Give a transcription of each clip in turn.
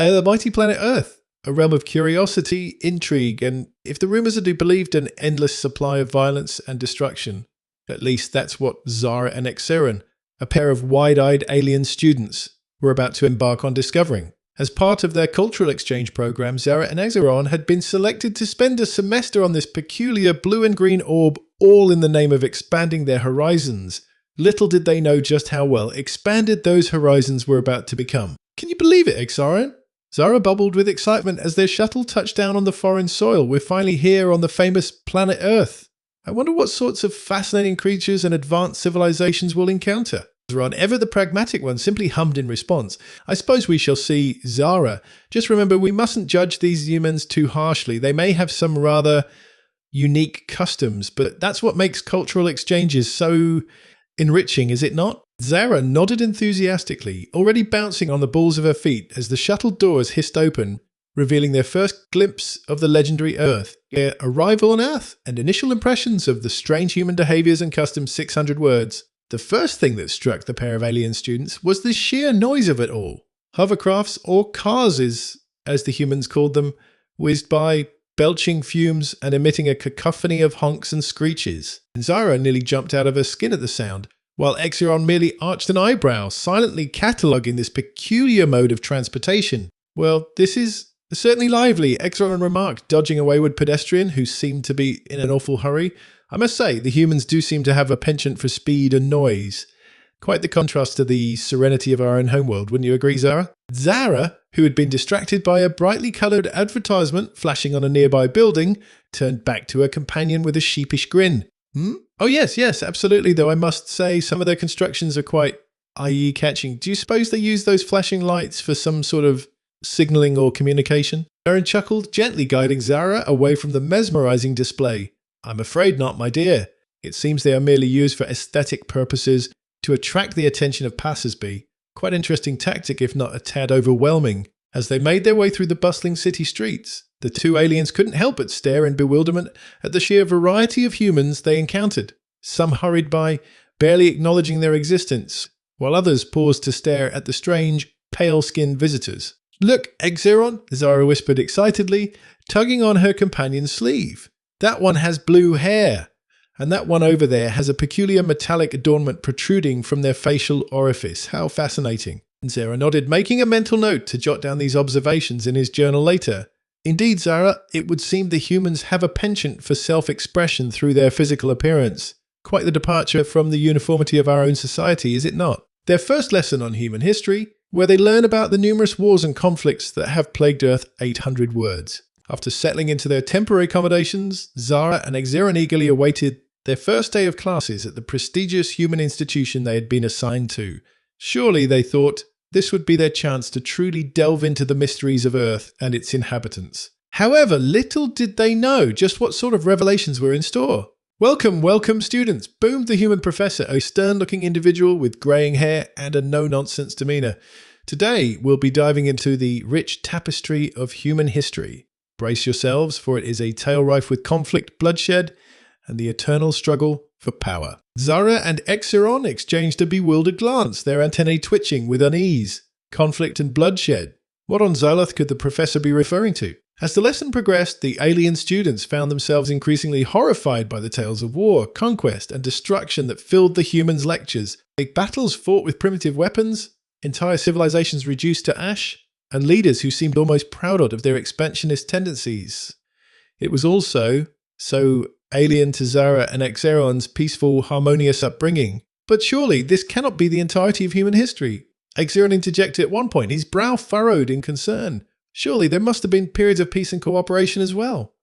The mighty planet Earth, a realm of curiosity, intrigue, and if the rumours are to be believed, an endless supply of violence and destruction. At least that's what Zara and Xeron, a pair of wide-eyed alien students, were about to embark on discovering. As part of their cultural exchange program, Zara and Xeron had been selected to spend a semester on this peculiar blue and green orb, all in the name of expanding their horizons. Little did they know just how well expanded those horizons were about to become. Can you believe it, Xeron? Zara bubbled with excitement as their shuttle touched down on the foreign soil. We're finally here on the famous planet Earth. I wonder what sorts of fascinating creatures and advanced civilizations we'll encounter. Xeron, ever the pragmatic one, simply hummed in response. I suppose we shall see, Zara. Just remember, we mustn't judge these humans too harshly. They may have some rather unique customs, but that's what makes cultural exchanges so enriching, is it not? Zara nodded enthusiastically, already bouncing on the balls of her feet as the shuttle doors hissed open, revealing their first glimpse of the legendary Earth, their arrival on Earth, and initial impressions of the strange human behaviours and customs. 600 words. The first thing that struck the pair of alien students was the sheer noise of it all. Hovercrafts, or cars as the humans called them, whizzed by, belching fumes and emitting a cacophony of honks and screeches. Zara nearly jumped out of her skin at the sound, while Xeron merely arched an eyebrow, silently cataloguing this peculiar mode of transportation. Well, this is certainly lively, Xeron remarked, dodging a wayward pedestrian who seemed to be in an awful hurry. I must say, the humans do seem to have a penchant for speed and noise. Quite the contrast to the serenity of our own homeworld, wouldn't you agree, Zara? Zara, who had been distracted by a brightly coloured advertisement flashing on a nearby building, turned back to her companion with a sheepish grin. Oh yes, absolutely, though I must say some of their constructions are quite eye-catching. Do you suppose they use those flashing lights for some sort of signalling or communication? Aaron chuckled, gently guiding Zara away from the mesmerising display. I'm afraid not, my dear. It seems they are merely used for aesthetic purposes to attract the attention of passers-by. Quite interesting tactic, if not a tad overwhelming. As they made their way through the bustling city streets, the two aliens couldn't help but stare in bewilderment at the sheer variety of humans they encountered. Some hurried by, barely acknowledging their existence, while others paused to stare at the strange, pale-skinned visitors. Look, Xeron, Zara whispered excitedly, tugging on her companion's sleeve. That one has blue hair, and that one over there has a peculiar metallic adornment protruding from their facial orifice. How fascinating. And Zara nodded, making a mental note to jot down these observations in his journal later. Indeed, Zara, it would seem the humans have a penchant for self-expression through their physical appearance. Quite the departure from the uniformity of our own society, is it not? Their first lesson on human history, where they learn about the numerous wars and conflicts that have plagued Earth. 800 words. After settling into their temporary accommodations, Zara and Xeron eagerly awaited their first day of classes at the prestigious human institution they had been assigned to. Surely, they thought, this would be their chance to truly delve into the mysteries of Earth and its inhabitants. However, little did they know just what sort of revelations were in store. Welcome, welcome, students, boomed the human professor, a stern-looking individual with greying hair and a no-nonsense demeanour. Today, we'll be diving into the rich tapestry of human history. Brace yourselves, for it is a tale rife with conflict, bloodshed, and the eternal struggle for power. Zara and Xeron exchanged a bewildered glance, their antennae twitching with unease. Conflict and bloodshed. What on Xyloth could the professor be referring to? As the lesson progressed, the alien students found themselves increasingly horrified by the tales of war, conquest, and destruction that filled the humans' lectures. Big battles fought with primitive weapons, entire civilizations reduced to ash, and leaders who seemed almost proud of their expansionist tendencies. It was also so alien to Zara and Xeron's peaceful, harmonious upbringing. But surely this cannot be the entirety of human history. Xeron interjected at one point, his brow furrowed in concern. Surely there must have been periods of peace and cooperation as well.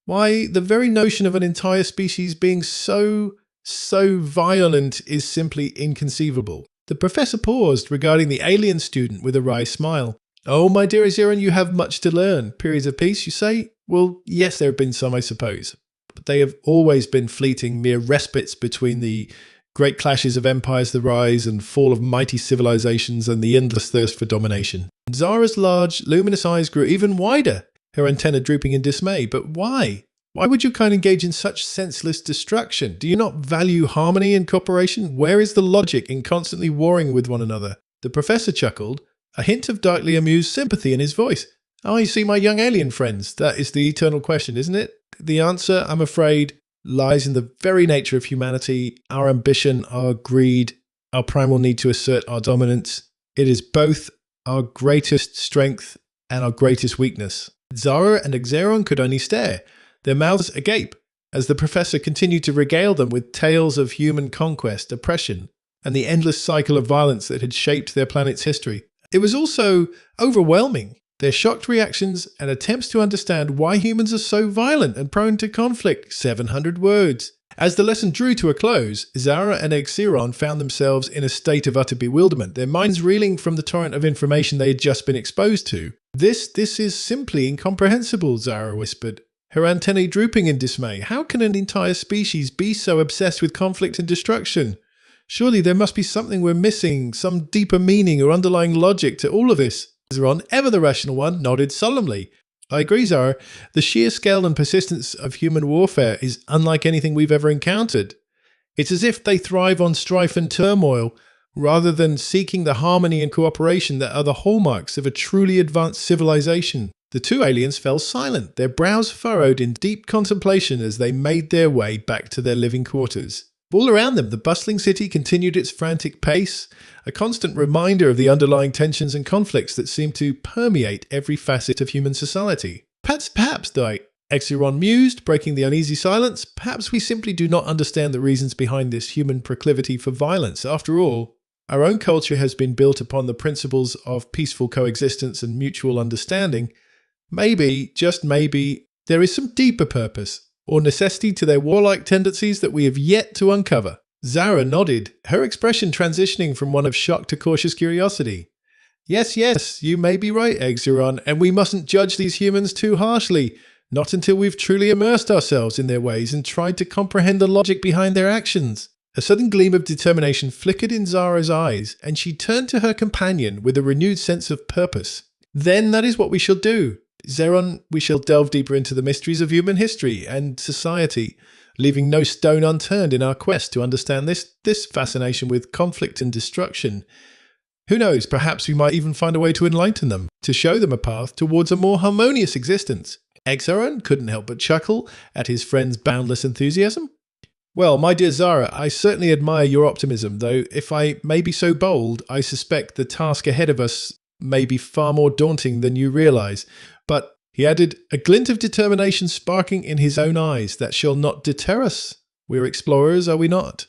Why, the very notion of an entire species being so violent is simply inconceivable. The professor paused, regarding the alien student with a wry smile. Oh, my dear Xeron, you have much to learn. Periods of peace, you say? Well, yes, there have been some, I suppose. But they have always been fleeting, mere respites between the great clashes of empires, the rise and fall of mighty civilizations, and the endless thirst for domination. Zara's large, luminous eyes grew even wider, her antenna drooping in dismay. But why? Why would your kind engage in such senseless destruction? Do you not value harmony and cooperation? Where is the logic in constantly warring with one another? The professor chuckled. a hint of darkly amused sympathy in his voice. "Oh, you see, my young alien friends, that is the eternal question, isn't it? The answer, I'm afraid, lies in the very nature of humanity, our ambition, our greed, our primal need to assert our dominance. It is both our greatest strength and our greatest weakness." Zara and Xeron could only stare, their mouths agape, as the professor continued to regale them with tales of human conquest, oppression, and the endless cycle of violence that had shaped their planet's history. It was also overwhelming, their shocked reactions and attempts to understand why humans are so violent and prone to conflict. 700 words. As the lesson drew to a close, Zara and Xeron found themselves in a state of utter bewilderment, their minds reeling from the torrent of information they had just been exposed to. This is simply incomprehensible," Zara whispered, her antennae drooping in dismay. "How can an entire species be so obsessed with conflict and destruction? Surely there must be something we're missing, some deeper meaning or underlying logic to all of this." Xeron, ever the rational one, nodded solemnly. "I agree, Zara. The sheer scale and persistence of human warfare is unlike anything we've ever encountered. It's as if they thrive on strife and turmoil, rather than seeking the harmony and cooperation that are the hallmarks of a truly advanced civilization." The two aliens fell silent, their brows furrowed in deep contemplation as they made their way back to their living quarters. All around them, the bustling city continued its frantic pace, a constant reminder of the underlying tensions and conflicts that seem to permeate every facet of human society. Perhaps, Xeron mused, breaking the uneasy silence, perhaps we simply do not understand the reasons behind this human proclivity for violence. After all, our own culture has been built upon the principles of peaceful coexistence and mutual understanding. Maybe, just maybe, there is some deeper purpose or necessity to their warlike tendencies that we have yet to uncover. Zara nodded, her expression transitioning from one of shock to cautious curiosity. Yes, you may be right, Xeron, and we mustn't judge these humans too harshly, not until we've truly immersed ourselves in their ways and tried to comprehend the logic behind their actions. A sudden gleam of determination flickered in Zara's eyes, and she turned to her companion with a renewed sense of purpose. "Then that is what we shall do. Xeron, we shall delve deeper into the mysteries of human history and society, leaving no stone unturned in our quest to understand this fascination with conflict and destruction. Who knows, perhaps we might even find a way to enlighten them, to show them a path towards a more harmonious existence." Xeron couldn't help but chuckle at his friend's boundless enthusiasm. "Well, my dear Zara, I certainly admire your optimism, though if I may be so bold, I suspect the task ahead of us may be far more daunting than you realize. But," he added, a glint of determination sparking in his own eyes, "that shall not deter us. We're explorers, are we not?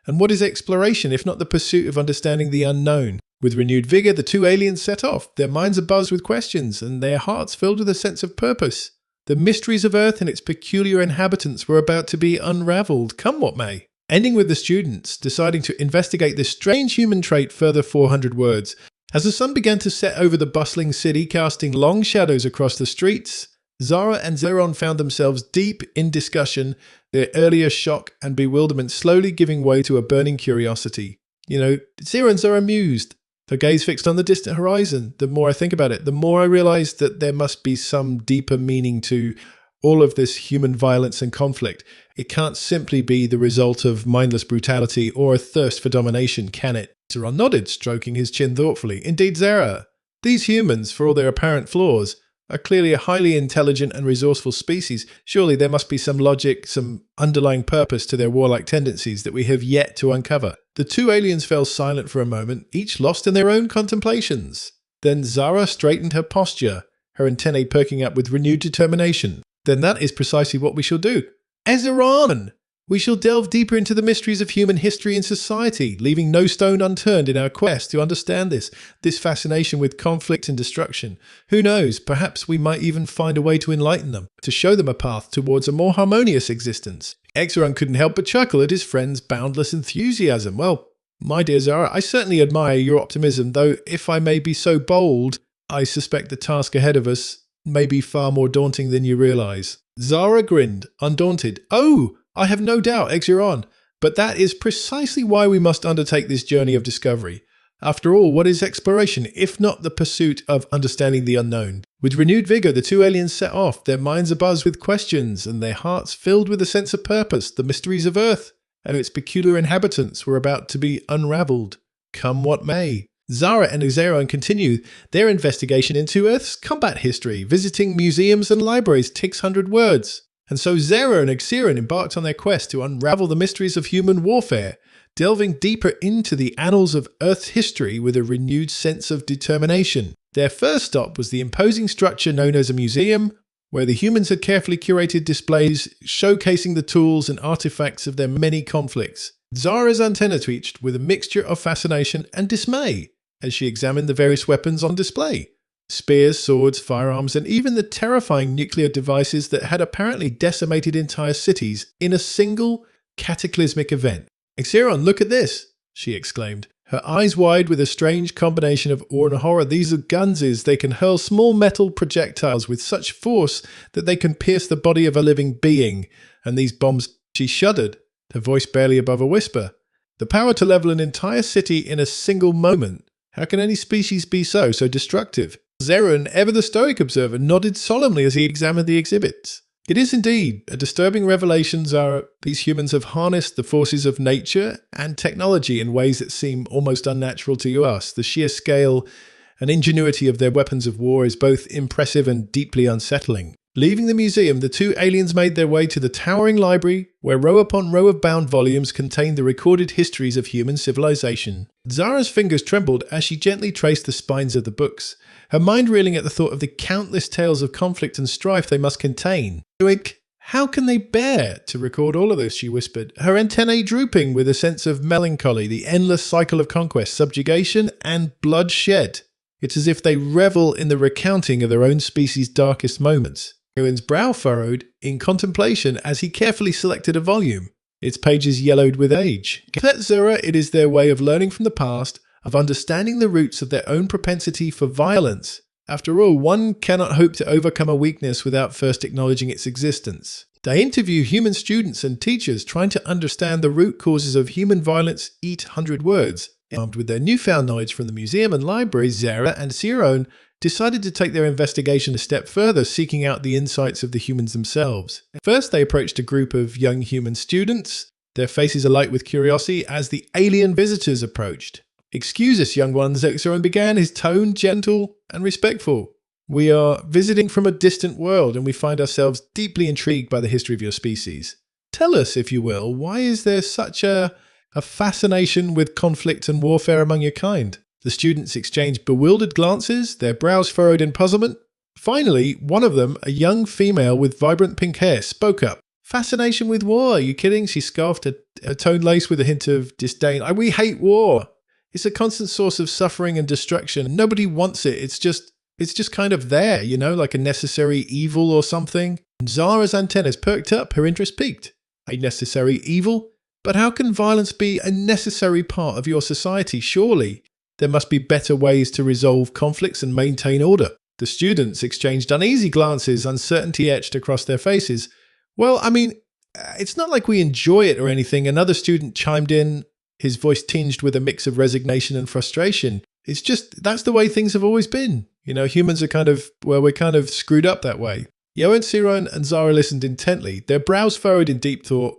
And what is exploration if not the pursuit of understanding the unknown?" With renewed vigor, the two aliens set off, their minds abuzz with questions and their hearts filled with a sense of purpose. The mysteries of Earth and its peculiar inhabitants were about to be unraveled, come what may. Ending with the students deciding to investigate this strange human trait further 400 words. As the sun began to set over the bustling city, casting long shadows across the streets, Zara and Xeron found themselves deep in discussion, their earlier shock and bewilderment slowly giving way to a burning curiosity. Xerons are amused, her gaze fixed on the distant horizon. The more I think about it, the more I realize that there must be some deeper meaning to all of this human violence and conflict. It can't simply be the result of mindless brutality or a thirst for domination, can it? Xeron nodded, stroking his chin thoughtfully. "Indeed, Zara. These humans, for all their apparent flaws, are clearly a highly intelligent and resourceful species. Surely there must be some logic, some underlying purpose to their warlike tendencies that we have yet to uncover." The two aliens fell silent for a moment, each lost in their own contemplations. Then Zara straightened her posture, her antennae perking up with renewed determination. "Then that is precisely what we shall do. Xeron! We shall delve deeper into the mysteries of human history and society, leaving no stone unturned in our quest to understand this fascination with conflict and destruction. Who knows, perhaps we might even find a way to enlighten them, to show them a path towards a more harmonious existence." Xeron couldn't help but chuckle at his friend's boundless enthusiasm. "Well, my dear Zara, I certainly admire your optimism, though if I may be so bold, I suspect the task ahead of us may be far more daunting than you realize." Zara grinned, undaunted. "Oh, I have no doubt, Xeron, but that is precisely why we must undertake this journey of discovery. After all, what is exploration, if not the pursuit of understanding the unknown?" With renewed vigor, the two aliens set off, their minds abuzz with questions and their hearts filled with a sense of purpose. The mysteries of Earth and its peculiar inhabitants were about to be unraveled, come what may. Zara and Xeron continue their investigation into Earth's combat history, visiting museums and libraries 600 words. And so Zara and Xeron embarked on their quest to unravel the mysteries of human warfare, delving deeper into the annals of Earth's history with a renewed sense of determination. Their first stop was the imposing structure known as a museum, where the humans had carefully curated displays showcasing the tools and artifacts of their many conflicts. Zara's antenna twitched with a mixture of fascination and dismay as she examined the various weapons on display. Spears, swords, firearms, and even the terrifying nuclear devices that had apparently decimated entire cities in a single cataclysmic event. "Xeron, look at this!" she exclaimed, her eyes wide with a strange combination of awe and horror. "These are guns. They can hurl small metal projectiles with such force that they can pierce the body of a living being. And these bombs—" She shuddered, her voice barely above a whisper. "The power to level an entire city in a single moment. How can any species be so destructive?" Xeron, ever the stoic observer, nodded solemnly as he examined the exhibits. "It is indeed a disturbing revelation, Zara. These humans have harnessed the forces of nature and technology in ways that seem almost unnatural to us. The sheer scale and ingenuity of their weapons of war is both impressive and deeply unsettling." Leaving the museum, the two aliens made their way to the towering library, where row upon row of bound volumes contained the recorded histories of human civilization. Zara's fingers trembled as she gently traced the spines of the books, her mind reeling at the thought of the countless tales of conflict and strife they must contain. "How can they bear to record all of this?" she whispered, her antennae drooping with a sense of melancholy, the endless cycle of conquest, subjugation, and bloodshed. It's as if they revel in the recounting of their own species' darkest moments. Xeron's brow furrowed in contemplation as he carefully selected a volume, its pages yellowed with age. "That, Zara, it is their way of learning from the past, of understanding the roots of their own propensity for violence. After all, one cannot hope to overcome a weakness without first acknowledging its existence." They interview human students and teachers trying to understand the root causes of human violence 800 words. Armed with their newfound knowledge from the museum and library, Zara and Xeron decided to take their investigation a step further, seeking out the insights of the humans themselves. First, they approached a group of young human students, their faces alight with curiosity as the alien visitors approached. "Excuse us, young ones," Xeron began, his tone gentle and respectful. "We are visiting from a distant world, and we find ourselves deeply intrigued by the history of your species. Tell us, if you will, why is there such a fascination with conflict and warfare among your kind?" The students exchanged bewildered glances, their brows furrowed in puzzlement. Finally, one of them, a young female with vibrant pink hair, spoke up. "Fascination with war? Are you kidding?" she scoffed, her tone laced with a hint of disdain. "We hate war. It's a constant source of suffering and destruction. Nobody wants it. It's just kind of there, like a necessary evil or something." And Zara's antennas perked up, her interest piqued. "A necessary evil? But how can violence be a necessary part of your society? Surely there must be better ways to resolve conflicts and maintain order." The students exchanged uneasy glances, uncertainty etched across their faces. "Well, it's not like we enjoy it or anything." Another student chimed in, his voice tinged with a mix of resignation and frustration. "It's just, that's the way things have always been. Humans are we're kind of screwed up that way." Yoan, Xeron, and Zara listened intently, their brows furrowed in deep thought.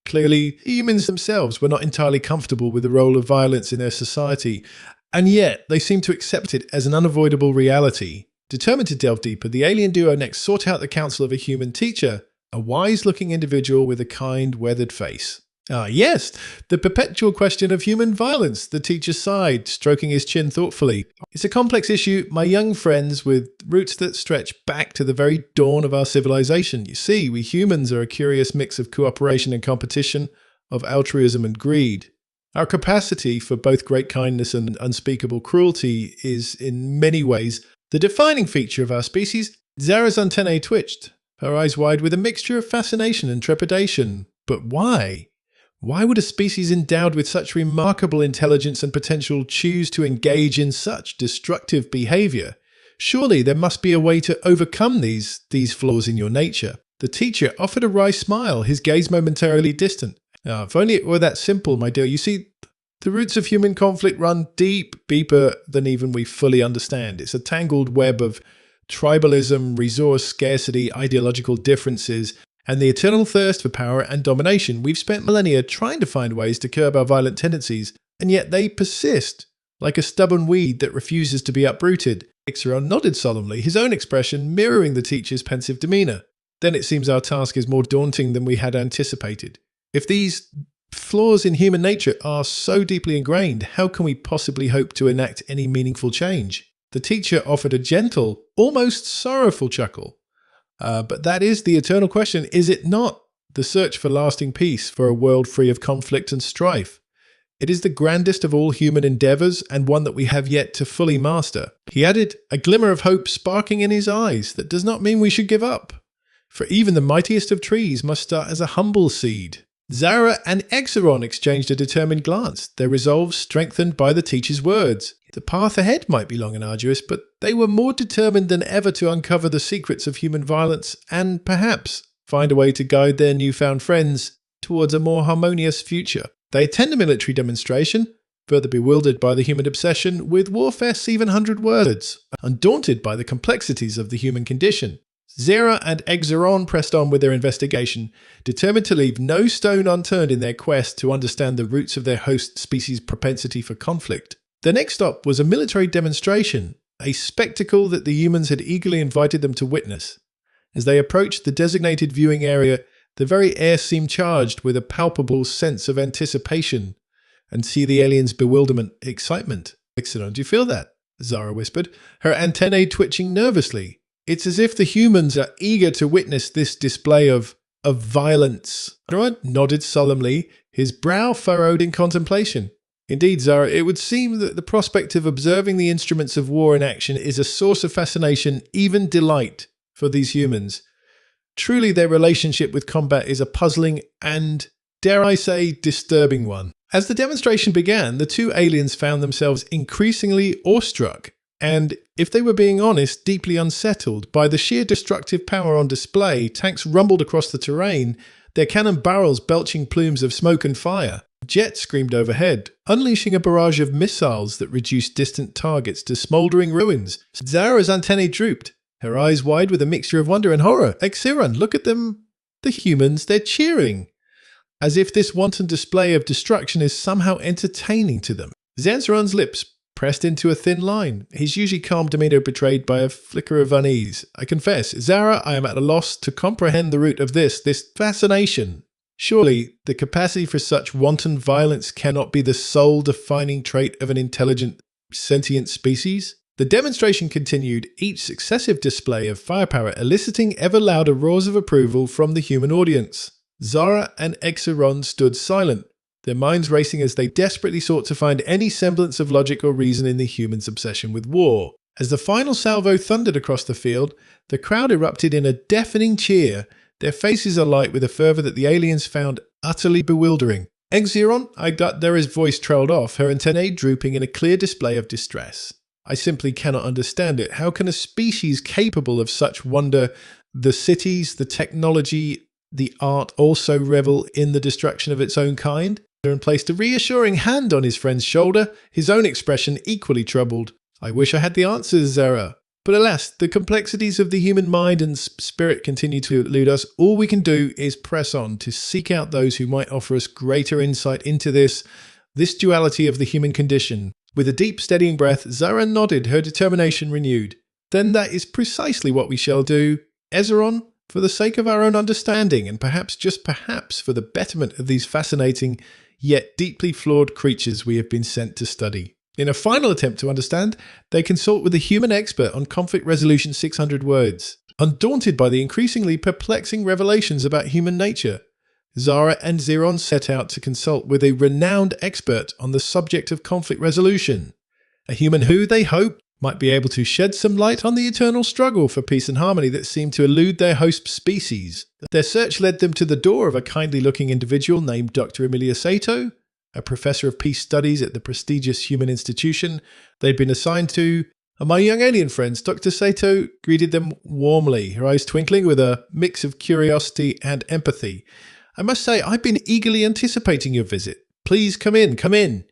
Clearly, humans themselves were not entirely comfortable with the role of violence in their society, and yet they seemed to accept it as an unavoidable reality. Determined to delve deeper, the alien duo next sought out the counsel of a human teacher, a wise-looking individual with a kind, weathered face. "Ah, yes, the perpetual question of human violence," the teacher sighed, stroking his chin thoughtfully. "It's a complex issue, my young friends, with roots that stretch back to the very dawn of our civilization. You see, we humans are a curious mix of cooperation and competition, of altruism and greed. Our capacity for both great kindness and unspeakable cruelty is, in many ways, the defining feature of our species." Zara's antennae twitched, her eyes wide with a mixture of fascination and trepidation. But why? Why would a species endowed with such remarkable intelligence and potential choose to engage in such destructive behavior? Surely there must be a way to overcome these flaws in your nature. The teacher offered a wry smile, his gaze momentarily distant. If only it were that simple, my dear. You see, the roots of human conflict run deeper than even we fully understand. It's a tangled web of tribalism, resource scarcity, ideological differences, and the eternal thirst for power and domination. We've spent millennia trying to find ways to curb our violent tendencies, and yet they persist. like a stubborn weed that refuses to be uprooted. Xyloth nodded solemnly, his own expression mirroring the teacher's pensive demeanour. Then it seems our task is more daunting than we had anticipated. If these flaws in human nature are so deeply ingrained, how can we possibly hope to enact any meaningful change? The teacher offered a gentle, almost sorrowful chuckle. But that is the eternal question, is it not? The search for lasting peace, for a world free of conflict and strife. It is the grandest of all human endeavours and one that we have yet to fully master. He added, a glimmer of hope sparking in his eyes. That does not mean we should give up. For even the mightiest of trees must start as a humble seed. Nara and Xyloth exchanged a determined glance, their resolves strengthened by the teacher's words. The path ahead might be long and arduous, but they were more determined than ever to uncover the secrets of human violence and, perhaps, find a way to guide their newfound friends towards a more harmonious future. They attend a military demonstration, further bewildered by the human obsession with warfare's 700 words, undaunted by the complexities of the human condition. Nara and Xyloth pressed on with their investigation, determined to leave no stone unturned in their quest to understand the roots of their host species' propensity for conflict. Their next stop was a military demonstration, a spectacle that the humans had eagerly invited them to witness. As they approached the designated viewing area, the very air seemed charged with a palpable sense of anticipation, and see the aliens' bewilderment, excitement. Xyloth, do you feel that? Nara whispered, her antennae twitching nervously. It's as if the humans are eager to witness this display of violence. Nara nodded solemnly, his brow furrowed in contemplation. Indeed, Nara, it would seem that the prospect of observing the instruments of war in action is a source of fascination, even delight, for these humans. Truly, their relationship with combat is a puzzling and, dare I say, disturbing one. As the demonstration began, the two aliens found themselves increasingly awestruck and, if they were being honest, deeply unsettled by the sheer destructive power on display. Tanks rumbled across the terrain, their cannon barrels belching plumes of smoke and fire. Jets screamed overhead, unleashing a barrage of missiles that reduced distant targets to smouldering ruins. Nara's antennae drooped, her eyes wide with a mixture of wonder and horror. Xyloth, look at them. The humans, they're cheering. As if this wanton display of destruction is somehow entertaining to them. Xyloth's lips pressed into a thin line, his usually calm demeanour betrayed by a flicker of unease. I confess, Nara, I am at a loss to comprehend the root of this fascination. Surely, the capacity for such wanton violence cannot be the sole defining trait of an intelligent, sentient species? The demonstration continued, each successive display of firepower eliciting ever louder roars of approval from the human audience. Nara and Xyloth stood silent, their minds racing as they desperately sought to find any semblance of logic or reason in the humans' obsession with war. As the final salvo thundered across the field, the crowd erupted in a deafening cheer, their faces alight with a fervour that the aliens found utterly bewildering. Xyloth, Nara's voice trailed off, her antennae drooping in a clear display of distress. I simply cannot understand it. How can a species capable of such wonder, the cities, the technology, the art, also revel in the destruction of its own kind? And placed a reassuring hand on his friend's shoulder, his own expression equally troubled. I wish I had the answers, Nara. But alas, the complexities of the human mind and spirit continue to elude us. All we can do is press on to seek out those who might offer us greater insight into this duality of the human condition. With a deep, steadying breath, Nara nodded, her determination renewed. Then that is precisely what we shall do. Xyloth, for the sake of our own understanding, and perhaps, just perhaps, for the betterment of these fascinating, yet deeply flawed creatures we have been sent to study. In a final attempt to understand, they consult with a human expert on conflict resolution 600 words. Undaunted by the increasingly perplexing revelations about human nature, Nara and Xyloth set out to consult with a renowned expert on the subject of conflict resolution. A human who, they hoped, might be able to shed some light on the eternal struggle for peace and harmony that seemed to elude their host species. Their search led them to the door of a kindly-looking individual named Dr. Emilia Sato, a professor of peace studies at the prestigious human institution they'd been assigned to. And my young alien friends, Dr. Sato greeted them warmly, her eyes twinkling with a mix of curiosity and empathy. I must say, I've been eagerly anticipating your visit. Please come in, come in.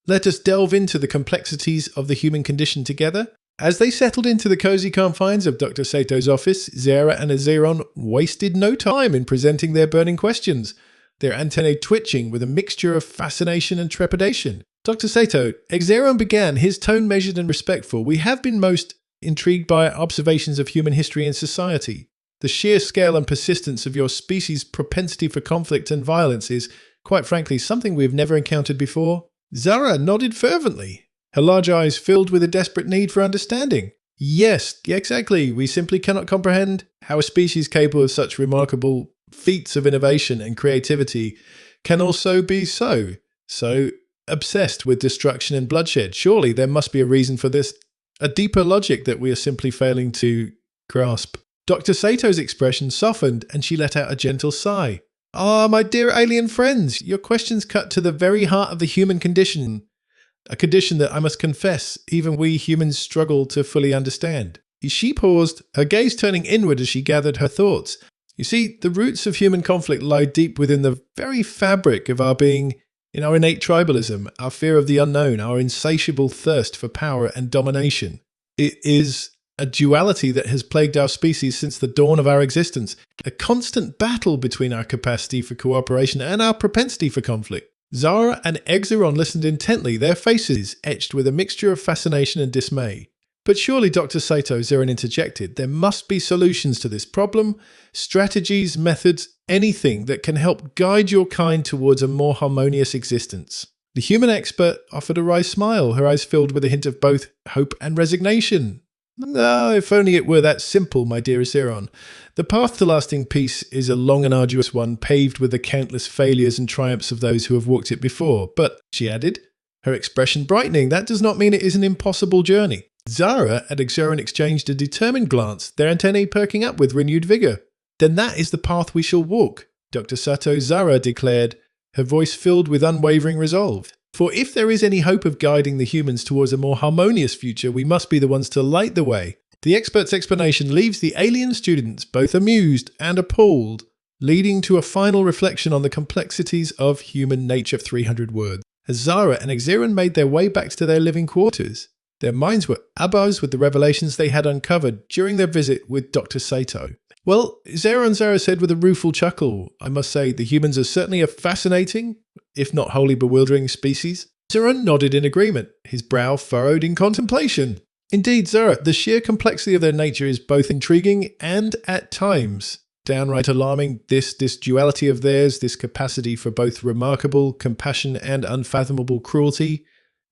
Let us delve into the complexities of the human condition together. As they settled into the cozy confines of Dr. Sato's office, Nara and Xyloth wasted no time in presenting their burning questions, their antennae twitching with a mixture of fascination and trepidation. Dr. Sato, Xeron began, his tone measured and respectful. We have been most intrigued by observations of human history and society. The sheer scale and persistence of your species' propensity for conflict and violence is, quite frankly, something we've never encountered before. Zara nodded fervently, her large eyes filled with a desperate need for understanding. Yes, exactly. We simply cannot comprehend how a species capable of such remarkable feats of innovation and creativity can also be so obsessed with destruction and bloodshed. Surely there must be a reason for this, a deeper logic that we are simply failing to grasp. Dr. Sato's expression softened and she let out a gentle sigh. Ah, my dear alien friends, your questions cut to the very heart of the human condition. A condition that I must confess, even we humans struggle to fully understand. She paused, her gaze turning inward as she gathered her thoughts. You see, the roots of human conflict lie deep within the very fabric of our being, in our innate tribalism, our fear of the unknown, our insatiable thirst for power and domination. It is a duality that has plagued our species since the dawn of our existence, a constant battle between our capacity for cooperation and our propensity for conflict. Zara and Xeron listened intently, their faces etched with a mixture of fascination and dismay. But surely, Dr. Sato, Xeron interjected, there must be solutions to this problem, strategies, methods, anything that can help guide your kind towards a more harmonious existence. The human expert offered a wry smile, her eyes filled with a hint of both hope and resignation. No, if only it were that simple, my dearest Xeron. The path to lasting peace is a long and arduous one, paved with the countless failures and triumphs of those who have walked it before. But, she added, her expression brightening, that does not mean it is an impossible journey. Zara and Xeron exchanged a determined glance, their antennae perking up with renewed vigour. Then that is the path we shall walk, Dr. Sato Zara declared, her voice filled with unwavering resolve. For if there is any hope of guiding the humans towards a more harmonious future, we must be the ones to light the way. The expert's explanation leaves the alien students both amused and appalled, leading to a final reflection on the complexities of human nature. 300 words. As Zara and Xeron made their way back to their living quarters, their minds were abuzz with the revelations they had uncovered during their visit with Dr. Sato. Well, Zara said with a rueful chuckle, I must say, the humans are certainly a fascinating, if not wholly bewildering species. Zara nodded in agreement, his brow furrowed in contemplation. Indeed, Zara, the sheer complexity of their nature is both intriguing and, at times, downright alarming. This duality of theirs, this capacity for both remarkable compassion and unfathomable cruelty,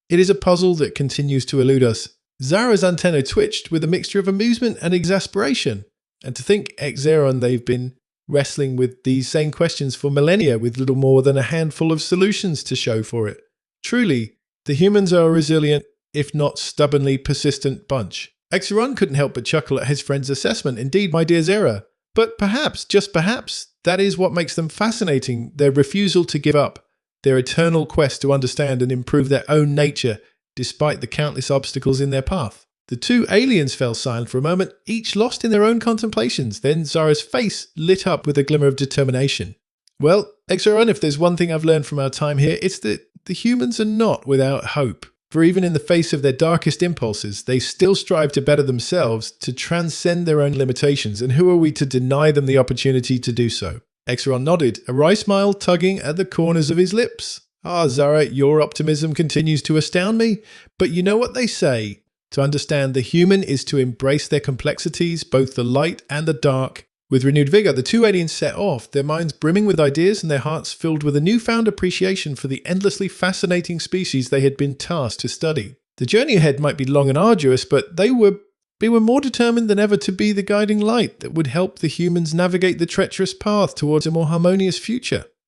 it is a puzzle that continues to elude us. Zara's antenna twitched with a mixture of amusement and exasperation. And to think, Xeron, they've been wrestling with these same questions for millennia with little more than a handful of solutions to show for it. Truly, the humans are a resilient, if not stubbornly persistent bunch. Xeron couldn't help but chuckle at his friend's assessment. Indeed, my dear Zara. But perhaps, just perhaps, that is what makes them fascinating, their refusal to give up, their eternal quest to understand and improve their own nature despite the countless obstacles in their path. The two aliens fell silent for a moment, each lost in their own contemplations. Then Zara's face lit up with a glimmer of determination. Well, Xeron, if there's one thing I've learned from our time here, it's that the humans are not without hope. For even in the face of their darkest impulses, they still strive to better themselves, to transcend their own limitations, and who are we to deny them the opportunity to do so? Xeron nodded, a wry smile tugging at the corners of his lips. Ah, Zara, your optimism continues to astound me, but you know what they say. To understand the human is to embrace their complexities, both the light and the dark. With renewed vigour, the two aliens set off, their minds brimming with ideas and their hearts filled with a newfound appreciation for the endlessly fascinating species they had been tasked to study. The journey ahead might be long and arduous, but they were more determined than ever to be the guiding light that would help the humans navigate the treacherous path towards a more harmonious future.